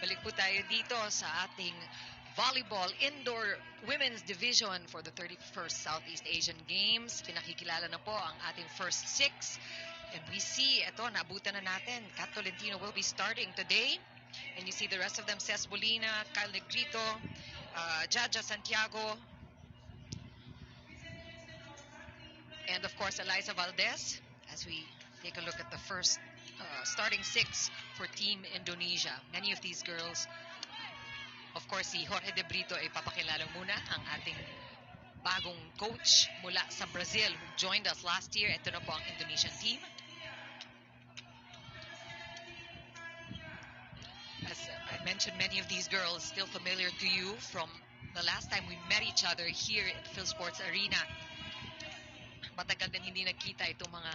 Balik po tayo dito sa ating volleyball indoor women's division for the 31st Southeast Asian Games. Pinakikilala na po ang ating first six. And we see, ito, naabutan na natin. Kat Tolentino will be starting today. And you see the rest of them, Ces Molina, Kyle Negrito, Jaja Santiago, and of course Eliza Valdez, as we take a look at the first starting six for Team Indonesia. Many of these girls, of course, si Jorge De Brito ay papakilala muna, ang ating bagong coach mula sa Brazil who joined us last year. Ito na po ang Indonesian team. As I mentioned, many of these girls still familiar to you from the last time we met each other here at Phil Sports Arena. Matagal din hindi nagkita itong mga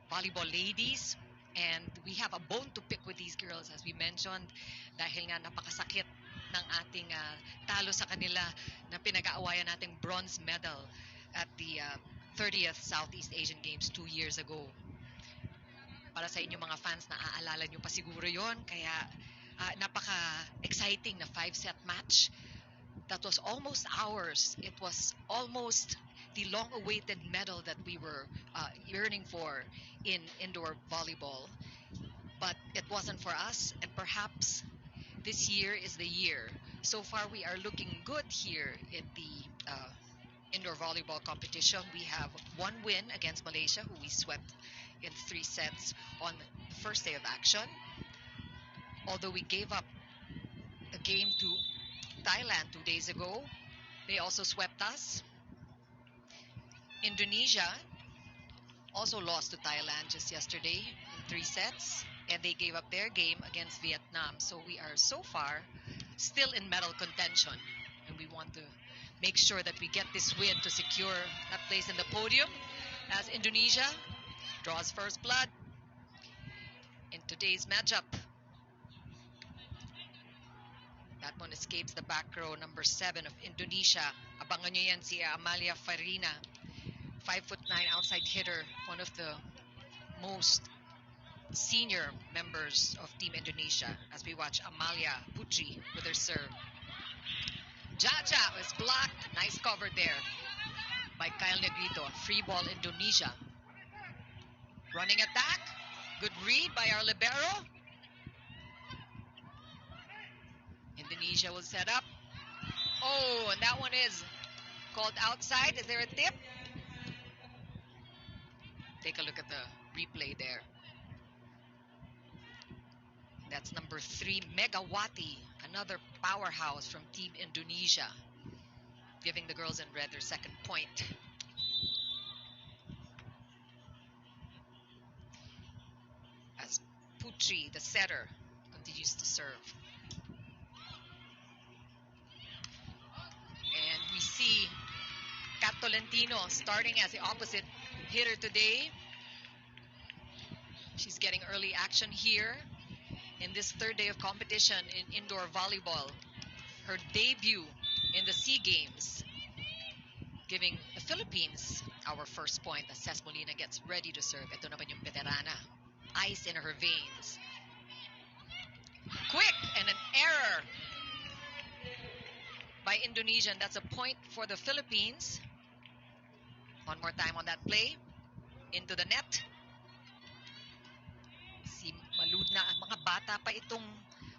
volleyball ladies. And we have a bone to pick with these girls, as we mentioned, dahil nga napakasakit ng ating talo sa kanila na pinag-aawayan nating bronze medal at the 30th Southeast Asian Games 2 years ago. Para sa inyo mga fans, naaalala nyo pa siguro yon. Kaya napaka-exciting na 5-set match. That was almost ours. It was almost the long-awaited medal that we were yearning for in indoor volleyball. But it wasn't for us, and perhaps this year is the year. So far, we are looking good here in the indoor volleyball competition. We have one win against Malaysia, who we swept in 3 sets on the first day of action. Although we gave up a game to Thailand 2 days ago, they also swept us. Indonesia also lost to Thailand just yesterday in 3 sets, and they gave up their game against Vietnam. So we are so far still in medal contention, and we want to make sure that we get this win to secure that place in the podium as Indonesia draws first blood in today's matchup. That one escapes the back row, number 7 of Indonesia. Abangan nyo yan, si Amalia Farina. 5'9" outside hitter, one of the most senior members of Team Indonesia, as we watch Amalia Putri with her serve. Jaja is blocked. Nice cover there by Kyle Negrito. Free ball Indonesia. Running attack. Good read by our libero. Indonesia will set up. Oh, and that one is called outside. Is there a tip? Take a look at the replay there. That's number 3, Megawati, another powerhouse from Team Indonesia, giving the girls in red their second point. As Putri, the setter, continues to serve. And we see Kat Tolentino starting as the opposite hitter today. She's getting early action here in this 3rd day of competition in indoor volleyball. Her debut in the SEA Games, giving the Philippines our first point as Ces Molina gets ready to serve. Ito naman yung veterana. Ice in her veins. Quick, and an error by Indonesia. That's a point for the Philippines. One more time on that play. Into the net. Si Maludna, mga bata pa itong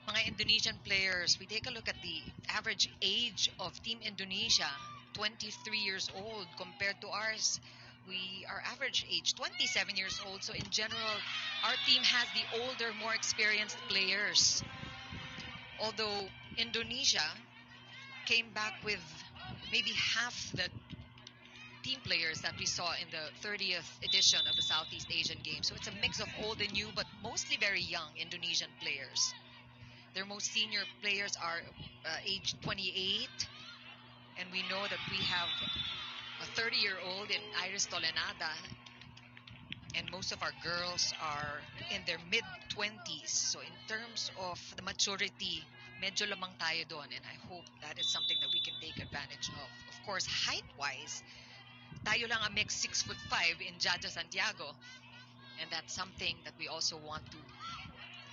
mga Indonesian players. We take a look at the average age of Team Indonesia, 23 years old compared to ours. We are average age 27 years old. So in general, our team has the older, more experienced players. Although Indonesia came back with maybe half the team players that we saw in the 30th edition of the Southeast Asian Games. So it's a mix of old and new, but mostly very young Indonesian players. Their most senior players are aged 28, and we know that we have a 30-year-old in Iris Tolenada, and most of our girls are in their mid-20s. So in terms of the maturity, medyo lamang tayo doon, and I hope that is something that we can take advantage of. Of course, height-wise, tayo lang a mix 6'5" in Jaja Santiago, and that's something that we also want to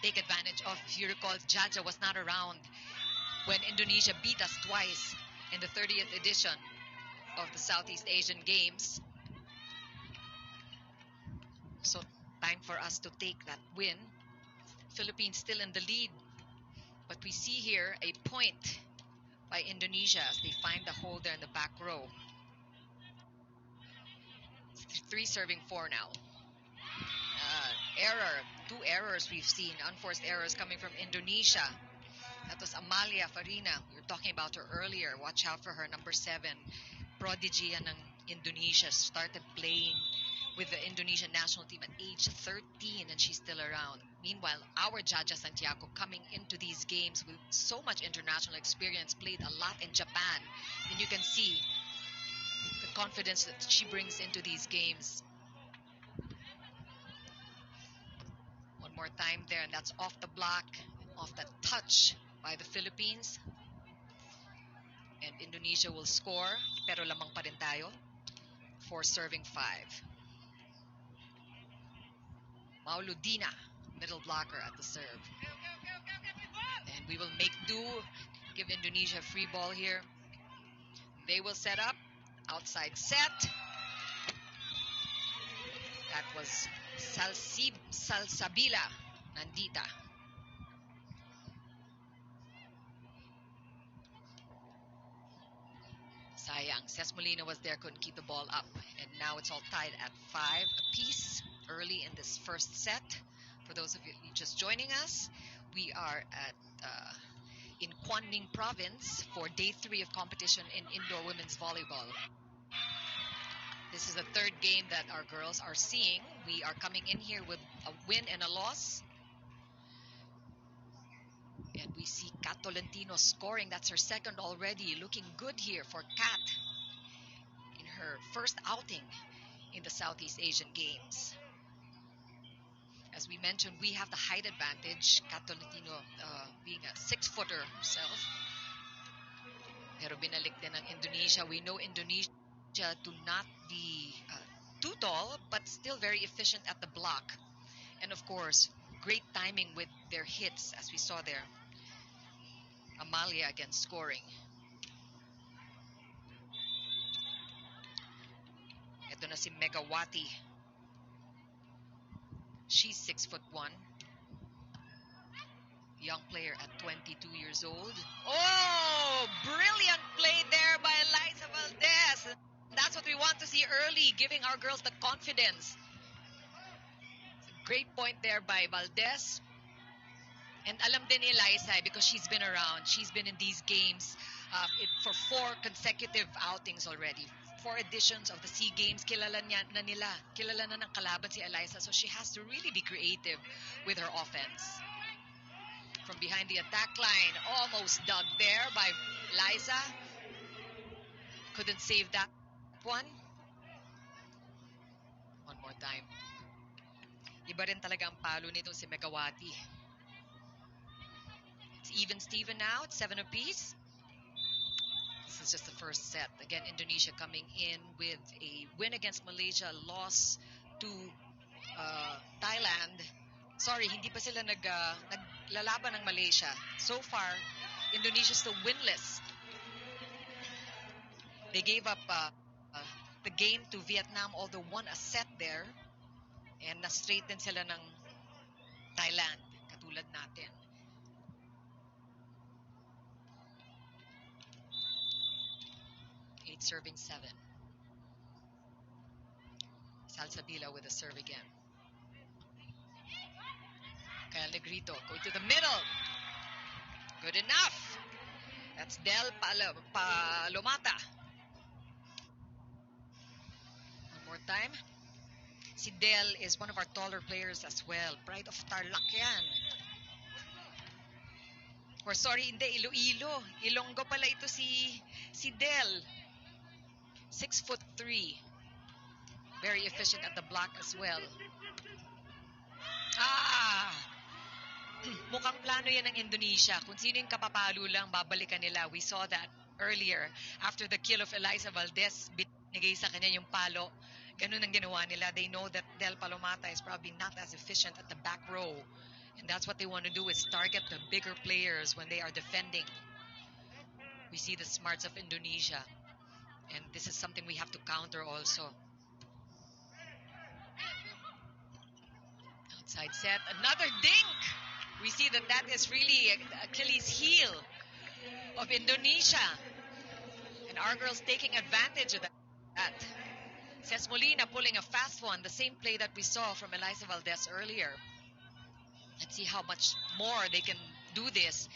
take advantage of. If you recall, Jaja was not around when Indonesia beat us twice in the 30th edition of the Southeast Asian Games. So time for us to take that win. Philippines still in the lead, but we see here a point by Indonesia as they find the hole there in the back row. 3 serving 4 now. Error, 2 errors we've seen, unforced errors coming from Indonesia. That was Amalia Farina. We were talking about her earlier. Watch out for her, number 7. Prodigy ng Indonesia. Started playing with the Indonesian national team at age 13 and she's still around. Meanwhile, our Jaja Santiago coming into these games with so much international experience, played a lot in Japan. And you can see the confidence that she brings into these games. One more time there, and that's off the block, off the touch by the Philippines. And Indonesia will score, pero lamang pa rin tayo for serving 5. Mauludina, middle blocker at the serve. And we will make do, give Indonesia a free ball here. They will set up, outside set. That was Salsabila Nandita. Sayang, Ces Molina was there, couldn't keep the ball up. And now it's all tied at 5 apiece early in this first set. For those of you just joining us, we are at in Quang Ninh province for day 3 of competition in indoor women's volleyball. This is the 3rd game that our girls are seeing. We are coming in here with a win and a loss. And we see Kat Tolentino scoring. That's her 2nd already. Looking good here for Kat in her first outing in the Southeast Asian Games. As we mentioned, we have the height advantage. Kat Tolentino being a 6-footer herself. Pero binalik din ng Indonesia. We know Indonesia to not be too tall, but still very efficient at the block. And of course, great timing with their hits, as we saw there. Amalia again scoring. Ito na si Megawati. She's 6'1". Young player at 22 years old. Oh, brilliant play there by Eliza Valdez. That's what we want to see early, giving our girls the confidence. Great point there by Valdez. And alam din ni Eliza because she's been around. She's been in these games for 4 consecutive outings already. 4 editions of the SEA Games. Kilala na nila. Kilala na ng kalaban si Eliza. So she has to really be creative with her offense. From behind the attack line, almost dug there by Eliza. Couldn't save that one. One more time. Iba rin talaga ang palo nitong si Megawati. It's even Steven now. It's 7 apiece. This is just the first set. Again, Indonesia coming in with a win against Malaysia, loss to Thailand. Sorry, hindi pa sila naglalaban ng Malaysia. So far, Indonesia still winless. They gave up the game to Vietnam, although won a set there. And na-straight din sila ng Thailand, katulad natin. Serving 7. Salsabila with a serve again. Kyle Negrito going to the middle. Good enough. That's Del Palomata. One more time. Si Del is one of our taller players as well. Pride of Tarlac yan. Or sorry, hindi, Iloilo. Ilonggo pala ito si Del. 6'3". Very efficient at the block as well. Mukhang plano yan ng Indonesia. Kung sino yung kapapalo lang, babalikan nila. We saw that earlier. After the kill of Eliza Valdez, binigay sa kanya yung palo. Ganun ang ginawa nila. They know that Del Palomata is probably not as efficient at the back row. And that's what they want to do, is target the bigger players when they are defending. We see the smarts of Indonesia, and this is something we have to counter also. Outside set, another dink. We see that that is really Achilles heel of Indonesia, and our girls taking advantage of that. Ces Molina pulling a fast one, the same play that we saw from Eliza Valdez earlier. Let's see how much more they can do this.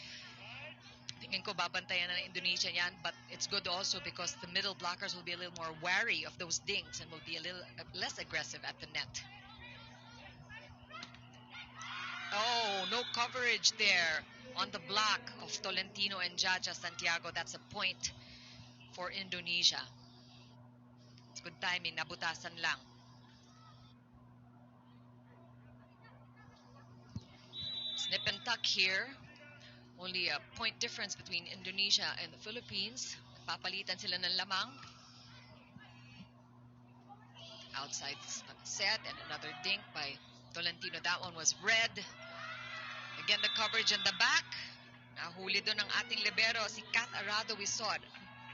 Tingin ko babantayan na ng Indonesia yan, but it's good also because the middle blockers will be a little more wary of those dinks and will be a little less aggressive at the net. Oh, no coverage there on the block of Tolentino and Jaja Santiago. That's a point for Indonesia. It's good timing, nabutasan lang. Snip and tuck here. Only a point difference between Indonesia and the Philippines. Papalitan sila ng lamang. Outside set and another dink by Tolentino. That one was red. Again, the coverage in the back. Nahuli doon ang ating libero, si Kat Arado. We saw it.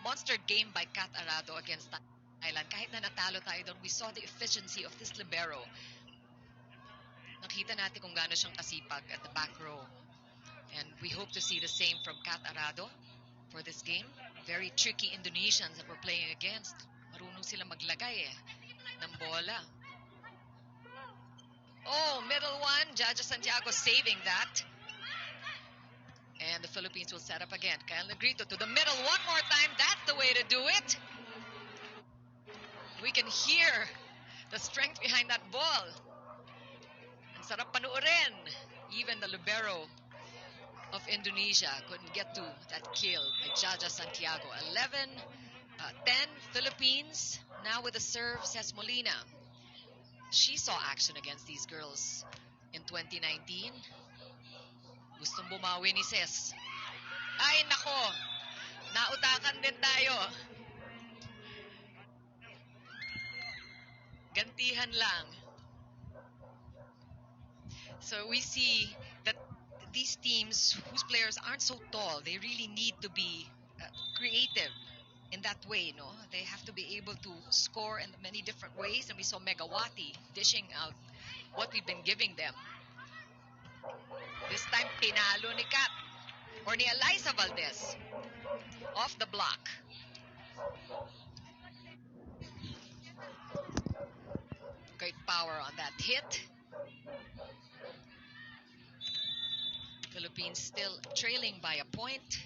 Monster game by Kat Arado against Thailand. Kahit na natalo tayo doon, we saw the efficiency of this libero. Nakita natin kung gaano siyang kasipag at the back row. And we hope to see the same from Kat Arado for this game. Very tricky Indonesians that we're playing against. Marunong sila maglagay ng bola. Oh, middle one. Jaja Santiago saving that. And the Philippines will set up again. Kyle Negrito to the middle one more time. That's the way to do it. We can hear the strength behind that ball. Ang sarap panuorin. Even the libero of Indonesia couldn't get to that kill by Jaja Santiago. 10 Philippines. Now with the serve, Ces Molina. She saw action against these girls in 2019. Gustong bumawi ni Ces. Ay, nako. Nautakan din tayo. Gantihan lang. So we see that these teams whose players aren't so tall, they really need to be creative in that way, no? They have to be able to score in many different ways, and we saw Megawati dishing out what we've been giving them. This time, pinalo ni Kat, or ni Eliza Valdez, off the block. Great power on that hit. Philippines still trailing by a point.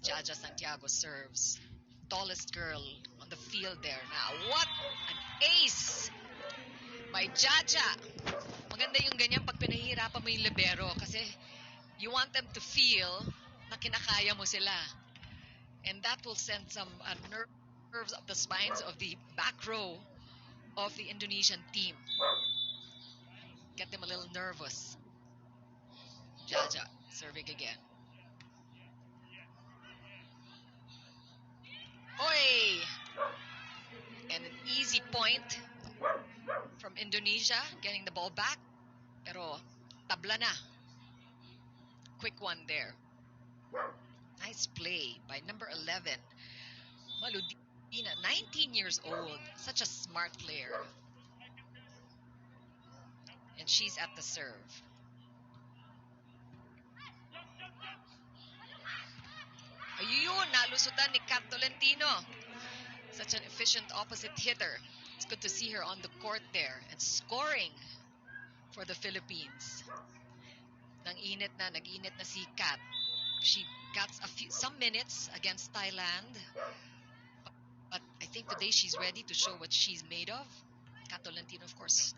Jaja Santiago serves. Tallest girl on the field there. Now, what an ace by Jaja. Maganda yung ganyan pag pinahihirapan mo yung libero kasi you want them to feel na kinakaya mo sila. And that will send some nerves up the spines of the back row of the Indonesian team. Get them a little nervous. Jaja serving again. Oy! And an easy point from Indonesia, getting the ball back. Pero tabla na. Quick one there. Nice play by number 11. Maludina, 19 years old. Such a smart player. And she's at the serve. Ayun, nalusutan ni Kat Tolentino. Such an efficient opposite hitter. It's good to see her on the court there and scoring for the Philippines. Nag-init na si Kat. She got some minutes against Thailand. But I think today she's ready to show what she's made of. Kat Tolentino, of course,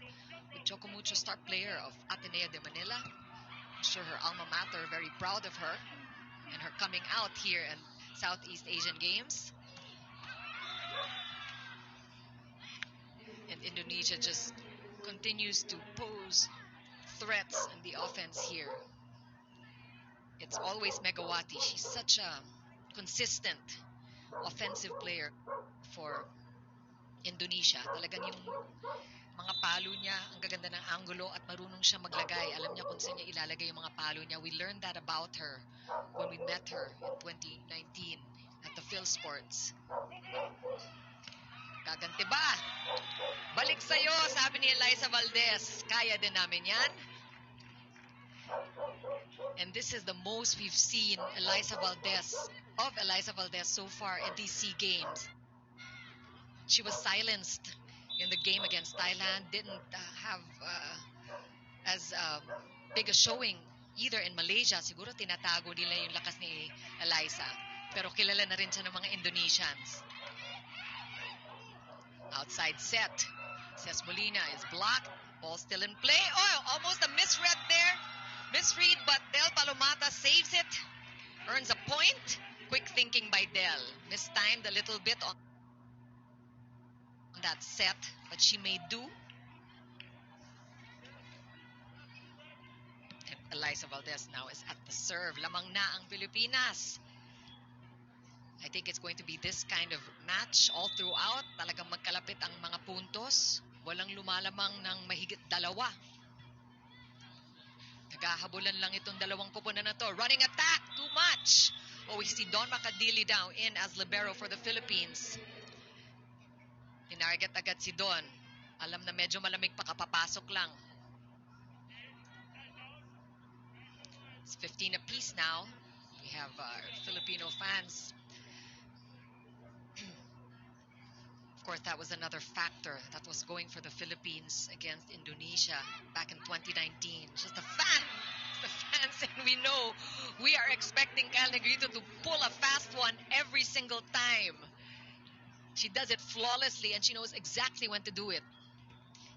with Chocomucho, star player of Ateneo de Manila. I'm sure her alma mater very proud of her and her coming out here in Southeast Asian Games. And Indonesia just continues to pose threats in the offense here. It's always Megawati. She's such a consistent offensive player for Indonesia. Talagang yung mga palo niya, ang gaganda ng angulo at marunong siya maglagay. Alam niya kung saan niya ilalagay yung mga palo niya. We learned that about her when we met her in 2019 at the Phil Sports. Gaganti ba? Balik sa'yo, sabi ni Eliza Valdez. Kaya din namin yan. And this is the most we've seen Eliza Valdez so far at these SEA Games. She was silenced in the game against Thailand, didn't have as big a showing either in Malaysia. Siguro tinatago nila yung lakas ni Eliza. Pero kilala na rin siya ng mga Indonesians. Outside set. Ces Molina is blocked. Ball still in play. Oh, almost a misread there. Misread, but Del Palomata saves it. Earns a point. Quick thinking by Del. Mistimed a little bit on that set, but she made do. And Eliza Valdez now is at the serve. Lamang na ang Pilipinas. I think it's going to be this kind of match all throughout. Talagang magkalapit ang mga puntos. Walang lumalamang ng mahigit dalawa. Naghahabulan lang itong dalawang koponan na to. Running attack, too much. Oh, we see Don Macadili down in as libero for the Philippines. Tinarget agad si Don. Alam na medyo malamig pa, kapapasok lang. It's 15 apiece now. We have our Filipino fans. Of course, that was another factor that was going for the Philippines against Indonesia back in 2019. Just the fans, and we know we are expecting Kyle Negrito to pull a fast one every single time. She does it flawlessly, and she knows exactly when to do it,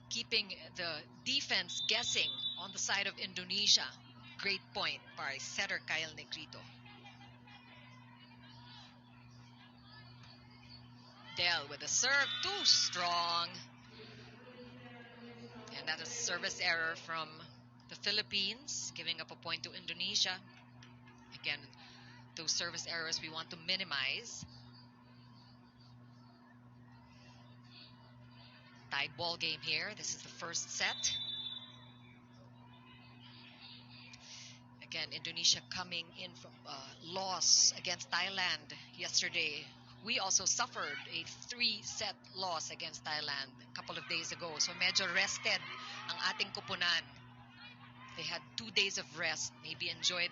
keeping the defense guessing on the side of Indonesia. Great point by setter Kyle Negrito. Del with a serve, too strong. And that is a service error from the Philippines, giving up a point to Indonesia. Again, those service errors we want to minimize. Tied ball game here. This is the first set. Again, Indonesia coming in from a loss against Thailand yesterday. We also suffered a 3-set loss against Thailand a couple of days ago. So medyo rested ang ating koponan. They had 2 days of rest. Maybe enjoyed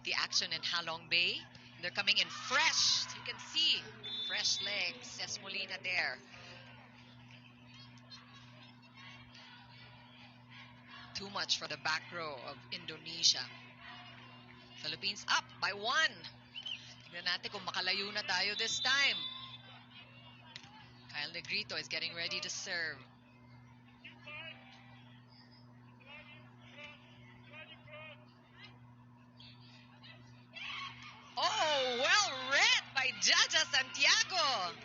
the action in Halong Bay. They're coming in fresh. You can see fresh legs. Ces Molina there. Too much for the back row of Indonesia. Philippines up by 1. Tignan natin kung makalayo na tayo this time. Kyle Negrito is getting ready to serve. Oh, well read by Jaja Santiago.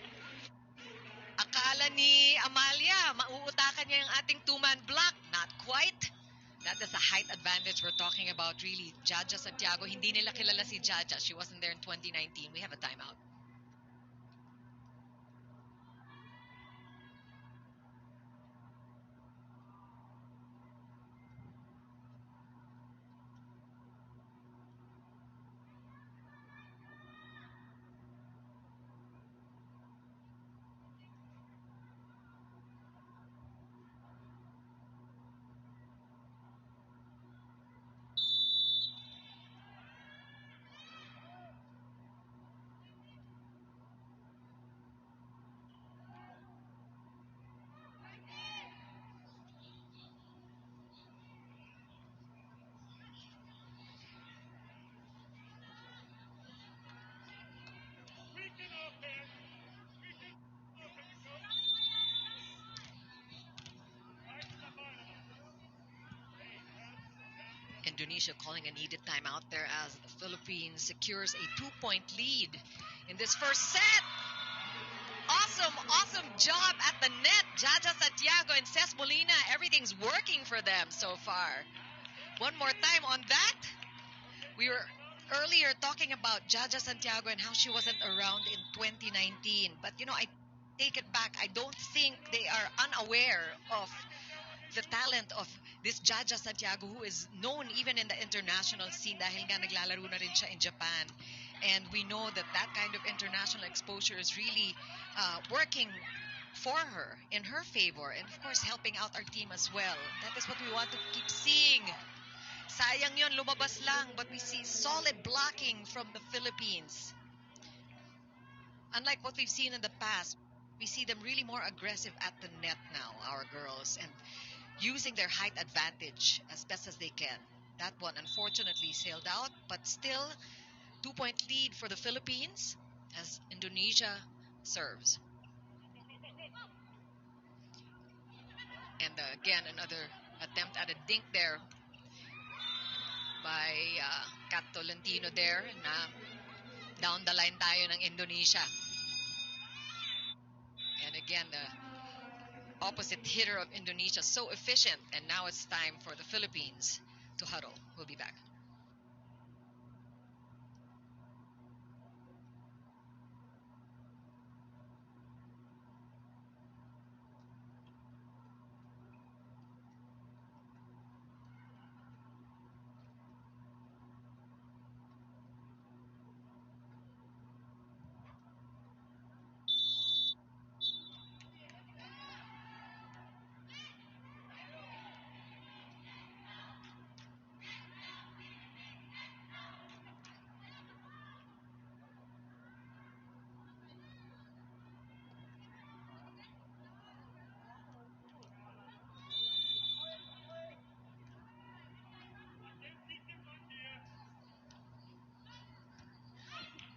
Akala ni Amalia, mauutakan niya yung ating two-man block. Not quite. That is the height advantage we're talking about, really. Jaja Santiago, hindi nila kilala si Jaja. She wasn't there in 2019. We have a timeout. Indonesia calling a needed timeout there as the Philippines secures a 2-point lead in this first set. Awesome job at the net. Jaja Santiago and Ces Molina, everything's working for them so far. One more time on that. We were earlier talking about Jaja Santiago and how she wasn't around in 2019. But, I take it back. I don't think they are unaware of the talent of this Jaja Santiago, who is known even in the international scene dahil nga naglalaro na rin siya in Japan. And we know that that kind of international exposure is really working for her, in her favor, and of course helping out our team as well. That is what we want to keep seeing. Sayang yon, lumabas lang, but we see solid blocking from the Philippines. Unlike what we've seen in the past, we see them really more aggressive at the net now, our girls, and using their height advantage as best as they can. That one unfortunately sailed out, but still 2-point lead for the Philippines as Indonesia serves. And again, another attempt at a dink there by Kat Tolentino there na down the line tayo ng Indonesia. And again, the opposite hitter of Indonesia so efficient, and now it's time for the Philippines to huddle. We'll be back.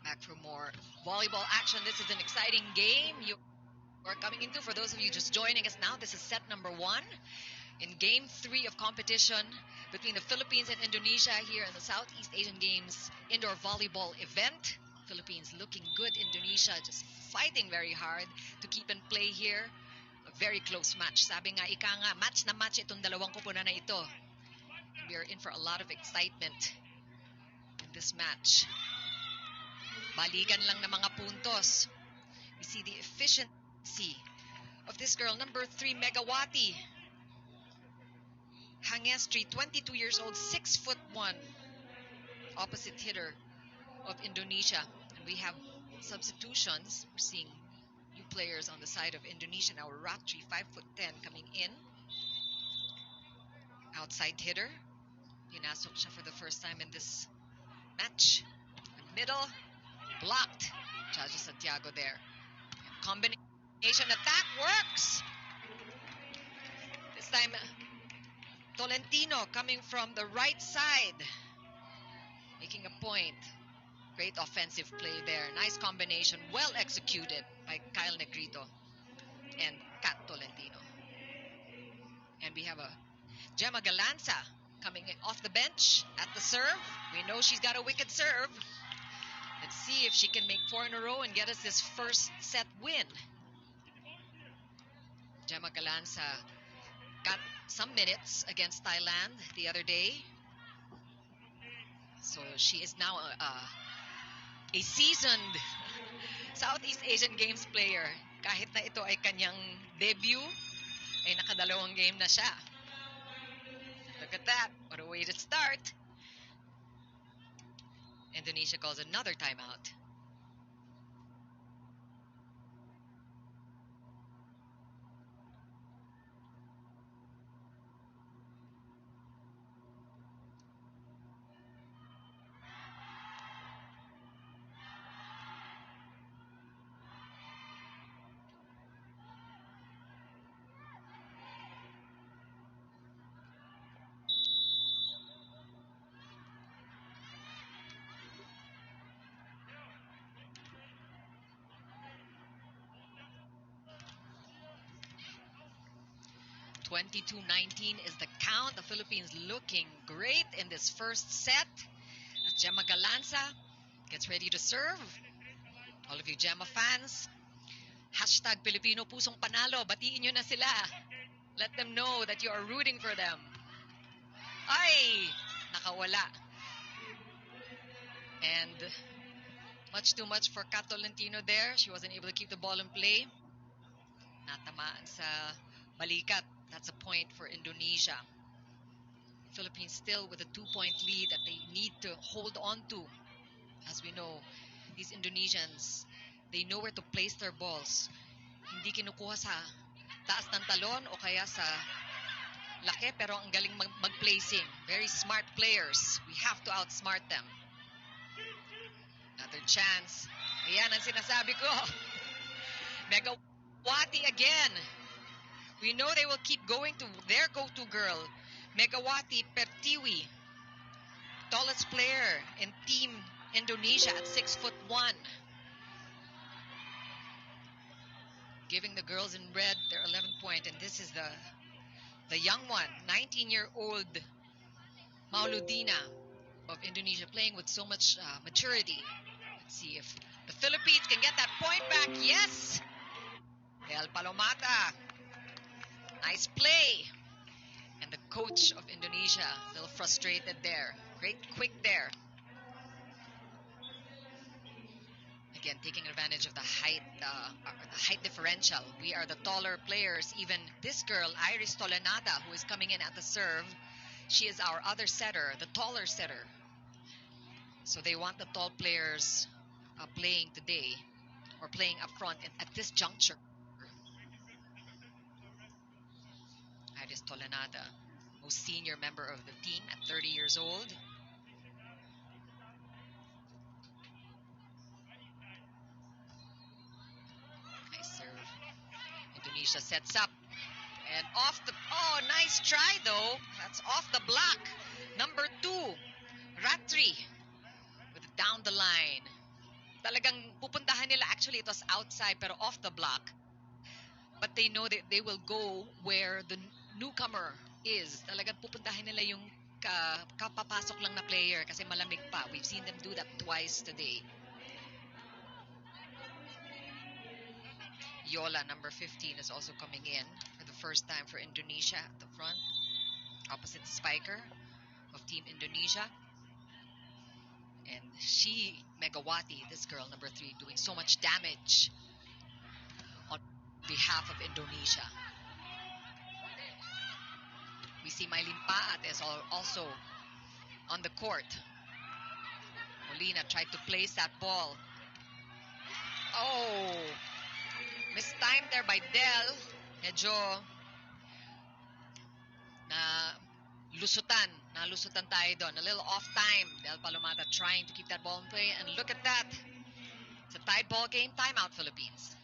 Back for more volleyball action. This is an exciting game you are coming into. For those of you just joining us now, this is set number 1 in game 3 of competition between the Philippines and Indonesia here in the Southeast Asian Games indoor volleyball event. Philippines looking good. Indonesia just fighting very hard to keep and play here. A very close match. Sabi nga, ika nga, match na match itong dalawang koponan na ito. We are in for a lot of excitement in this match. Balikan lang ng mga puntos. We see the efficiency of this girl, number 3, Megawati Hangestri, 22 years old, 6'1", opposite hitter of Indonesia. And we have substitutions. We're seeing new players on the side of Indonesia now. Ratri, 5'10", coming in. Outside hitter. Pinasok siya for the first time in this match. Middle, blocked. Jaja Santiago there. Combination attack works. This time, Tolentino coming from the right side, making a point. Great offensive play there. Nice combination, well executed by Kyle Negrito and Kat Tolentino. And we have a Gemma Galanza coming off the bench at the serve. We know she's got a wicked serve. Let's see if she can make 4 in a row and get us this first set win. Gemma Galanza got some minutes against Thailand the other day. So she is now a seasoned Southeast Asian Games player. Kahit na ito ay kanyang debut, ay nakadalawang game na siya. Look at that. What a way to start. Indonesia calls another timeout. (22-19) is the count. The Philippines looking great in this first set. As Gemma Galanza gets ready to serve. All of you Gemma fans, hashtag Filipino Pusong Panalo. Batiin nyo na sila. Let them know that you are rooting for them. Ay! Nakawala. And much too much for Kat Tolentino there. She wasn't able to keep the ball in play. Natamaan sa balikat That's a point for Indonesia. Philippines still with a 2-point lead that they need to hold on to. As we know, these Indonesians, they know where to place their balls. Hindi kinukuha sa taas ng talon o kaya sa laki, pero ang galing mag-placing. Very smart players. We have to outsmart them. Another chance. Ayan ang sinasabi ko. Megawati again. We know they will keep going to their go-to girl, Megawati Pertiwi, tallest player in Team Indonesia at 6'1", giving the girls in red their 11th point. And this is the young one, 19-year-old Mauludina of Indonesia, playing with so much maturity. Let's see if the Philippines can get that point back. Yes! Del Palomata. Nice play. And the coach of Indonesia, a little frustrated there. Great quick there. Again, taking advantage of the height differential. We are the taller players. Even this girl, Iris Tolenada, who is coming in at the serve, she is our other setter, the taller setter. So they want the tall players playing today, or playing up front at this juncture. Iris Tolenada, most senior member of the team at 30 years old. Nice serve. Indonesia sets up. And off the... Oh, nice try though. That's off the block. Number 2, Ratri. With down the line. Talagang pupuntahan nila. Actually, it was outside pero off the block. But they know that they will go where the newcomer is. Talagang pupuntahan nila yung kapapasok lang na player kasi malamig pa. We've seen them do that twice today. Yola, number 15, is also coming in for the first time for Indonesia at the front. Opposite spiker of Team Indonesia. And she, Megawati, this girl, number 3, doing so much damage on behalf of Indonesia. We see Mylene Paat is also on the court. Molina tried to place that ball. Oh! Mistimed there by Del. Medyo nalusutan tayo doon. A little off time. Del Palomata trying to keep that ball in play. And look at that. It's a tied ball game. Timeout, Philippines.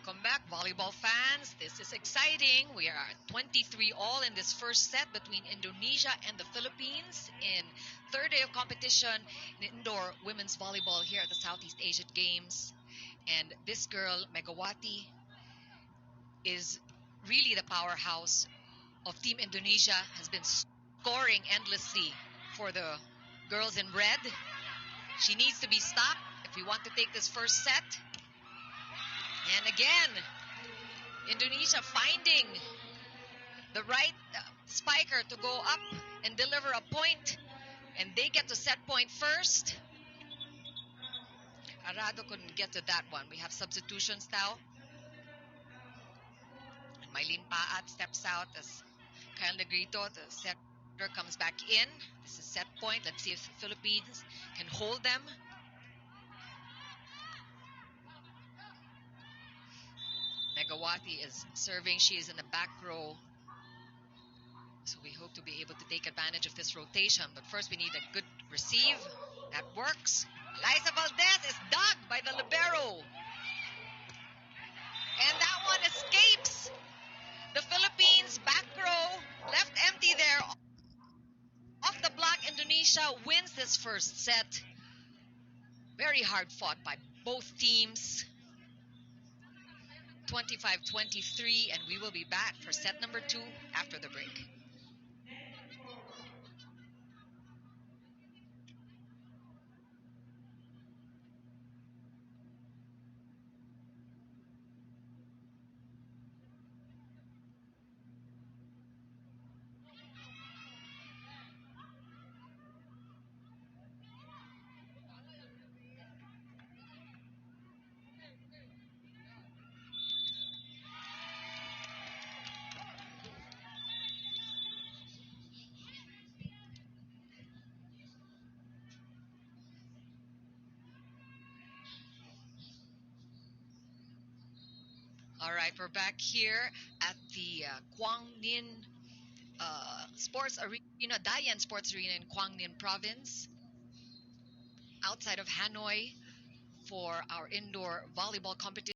Welcome back, volleyball fans. This is exciting. We are at 23 all in this first set between Indonesia and the Philippines in third day of competition in indoor women's volleyball here at the Southeast Asian Games. And this girl, Megawati, is really the powerhouse of Team Indonesia, has been scoring endlessly for the girls in red. She needs to be stopped if we want to take this first set. And again, Indonesia finding the right spiker to go up and deliver a point. And they get to set point first. Arado couldn't get to that one. We have substitutions now. And Mylene Paat steps out as Kyle Negrito, the setter, comes back in. This is set point. Let's see if the Philippines can hold them. Megawati is serving. She is in the back row. So we hope to be able to take advantage of this rotation. But first we need a good receive. That works. Liza Valdez is dug by the libero. And that one escapes. The Philippines back row left empty there. Off the block, Indonesia wins this this first set. Very hard fought by both teams. 25-23, and we will be back for set number 2 after the break. All right, we're back here at the Quang Ninh Sports Arena, Dayan Sports Arena in Quang Ninh Province, outside of Hanoi, for our indoor volleyball competition.